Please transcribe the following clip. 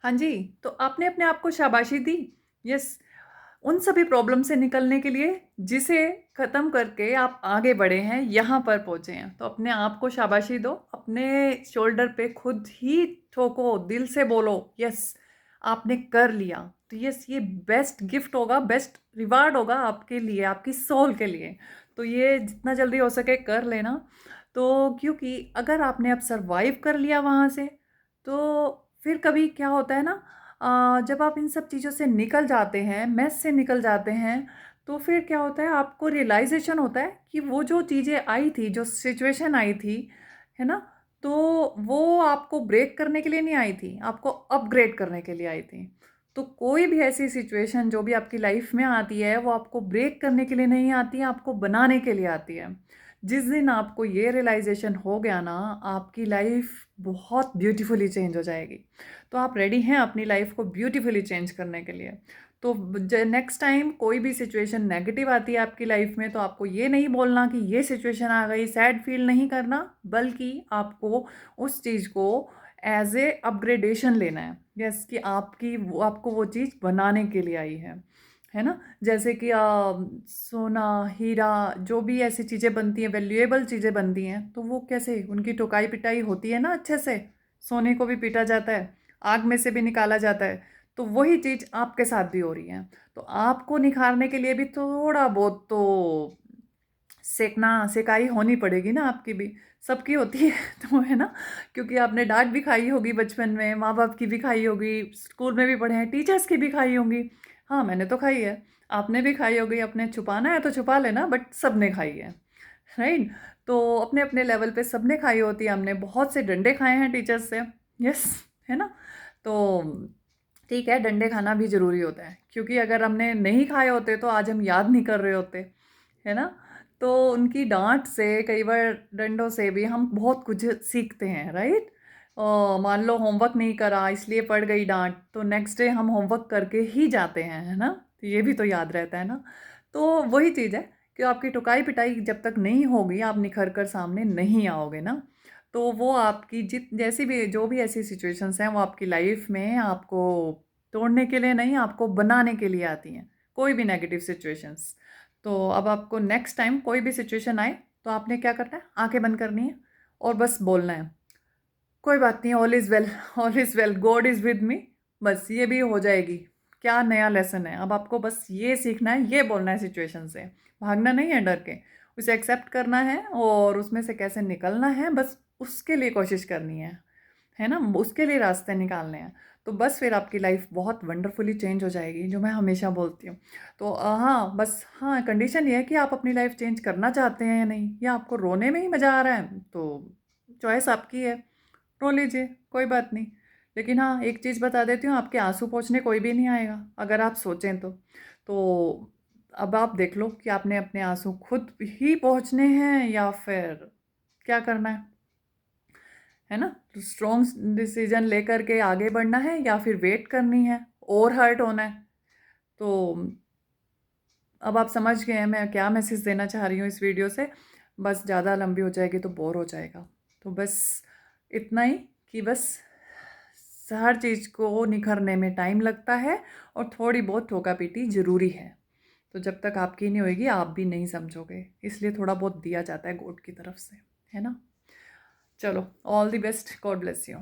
हाँ जी, तो आपने अपने आप को शाबाशी दी। यस, उन सभी प्रॉब्लम से निकलने के लिए जिसे ख़त्म करके आप आगे बढ़े हैं, यहाँ पर पहुँचे हैं। तो अपने आप को शाबाशी दो, अपने शोल्डर पे खुद ही ठोको, दिल से बोलो यस, आपने कर लिया। तो यस, ये बेस्ट गिफ्ट होगा, बेस्ट रिवार्ड होगा आपके लिए, आपकी सोल के लिए। तो ये जितना जल्दी हो सके कर लेना। तो क्योंकि अगर आपने अब सर्वाइव कर लिया वहाँ से, तो फिर कभी क्या होता है ना, जब आप इन सब चीज़ों से निकल जाते हैं, मेस से निकल जाते हैं, तो फिर क्या होता है, आपको रियलाइज़ेशन होता है कि वो जो चीज़ें आई थी, जो सिचुएशन आई थी, है ना? तो वो आपको ब्रेक करने के लिए नहीं आई थी, आपको अपग्रेड करने के लिए आई थी। तो कोई भी ऐसी सिचुएशन जो भी आपकी लाइफ में आती है, वो आपको ब्रेक करने के लिए नहीं आती है, आपको बनाने के लिए आती है। जिस दिन आपको ये रियलाइज़ेशन हो गया ना, आपकी लाइफ बहुत ब्यूटीफुली चेंज हो जाएगी। तो आप रेडी हैं अपनी लाइफ को ब्यूटीफुली चेंज करने के लिए। तो नेक्स्ट टाइम कोई भी सिचुएशन नेगेटिव आती है आपकी लाइफ में, तो आपको ये नहीं बोलना कि ये सिचुएशन आ गई, सैड फील नहीं करना, बल्कि आपको उस चीज़ को एज ए अपग्रेडेशन लेना है। यस, कि आपको वो चीज़ बनाने के लिए आई है ना? जैसे कि सोना, हीरा, जो भी ऐसी चीज़ें बनती हैं, वैल्यूएबल चीज़ें बनती हैं, तो वो कैसे उनकी ठुकाई पिटाई होती है ना अच्छे से। सोने को भी पीटा जाता है, आग में से भी निकाला जाता है। तो वही चीज़ आपके साथ भी हो रही है। तो आपको निखारने के लिए भी थोड़ा बहुत तो सेकाई होनी पड़ेगी ना, आपकी भी। सबकी होती है तो है ना? क्योंकि आपने डाँट भी खाई होगी बचपन में, माँ-बाप की भी खाई होगी, स्कूल में भी पढ़े हैं, टीचर्स की भी खाई होंगी। हाँ, मैंने तो खाई है, आपने भी खाई होगी, अपने छुपाना है तो छुपा लेना, बट सबने खाई है, राइट? तो अपने-अपने लेवल पे सबने खाई होती है, हमने बहुत से डंडे खाए हैं टीचर्स से, यस, है ना? तो ठीक है, डंडे खाना भी ज़रूरी होता है, क्योंकि अगर हमने नहीं खाए होते तो आज हम याद नहीं कर रहे होते, है ना? तो उनकी डाँट से, कई बार डंडों से भी हम बहुत कुछ सीखते हैं, राइट? मान लो होमवर्क नहीं करा इसलिए पड़ गई डाँट, तो नेक्स्ट डे हम होमवर्क करके ही जाते हैं, है ना? तो ये भी तो याद रहता है ना? तो वही चीज़ है कि आपकी टुकाई-पिटाई जब तक नहीं होगी, आप निखर कर सामने नहीं आओगे ना। तो वो आपकी जैसी भी जो भी ऐसी सिचुएशंस हैं, वो आपकी लाइफ में आपको तोड़ने के लिए नहीं, आपको बनाने के लिए आती हैं, कोई भी नेगेटिव सिचुएशंस। तो अब आपको नेक्स्ट टाइम कोई भी सिचुएशन आए, तो आपने क्या करना है, आँखें बंद करनी है और बस बोलना है, कोई बात नहीं, all is well, all is well, God is with me. बस ये भी हो जाएगी। क्या नया लेसन है, अब आपको बस ये सीखना है, ये बोलना है सिचुएशन से। भागना नहीं है डर के, उसे एक्सेप्ट करना है और उसमें से कैसे निकलना है, बस उसके लिए कोशिश करनी है ना? उसके लिए रास्ते निकालने हैं। तो बस फिर आपकी लाइफ बहुत वंडरफुली चेंज हो जाएगी, जो मैं हमेशा बोलती हूँ। तो हाँ, बस हाँ, कंडीशन ये है कि आप अपनी लाइफ चेंज करना चाहते हैं या नहीं, या आपको रोने में ही मज़ा आ रहा है, तो चॉइस आपकी है। रो लीजिए, कोई बात नहीं। लेकिन हाँ, एक चीज़ बता देती हूँ, आपके आँसू पोंछने कोई भी नहीं आएगा, अगर आप सोचें तो। तो अब आप देख लो कि आपने अपने आँसू खुद ही पोंछने हैं या फिर क्या करना है ना? तो स्ट्रॉन्ग डिसीज़न लेकर के आगे बढ़ना है या फिर वेट करनी है और हर्ट होना है। तो अब आप समझ गए हैं मैं क्या मैसेज देना चाह रही हूँ इस वीडियो से। बस ज़्यादा लंबी हो जाएगी तो बोर हो जाएगा। तो बस इतना ही कि बस हर चीज़ को निखरने में टाइम लगता है और थोड़ी बहुत ठोका-पीटी ज़रूरी है। तो जब तक आपकी नहीं होएगी आप भी नहीं समझोगे। इसलिए थोड़ा बहुत दिया जाता है गॉड की तरफ से, है ना? चलो, all the best, God bless you.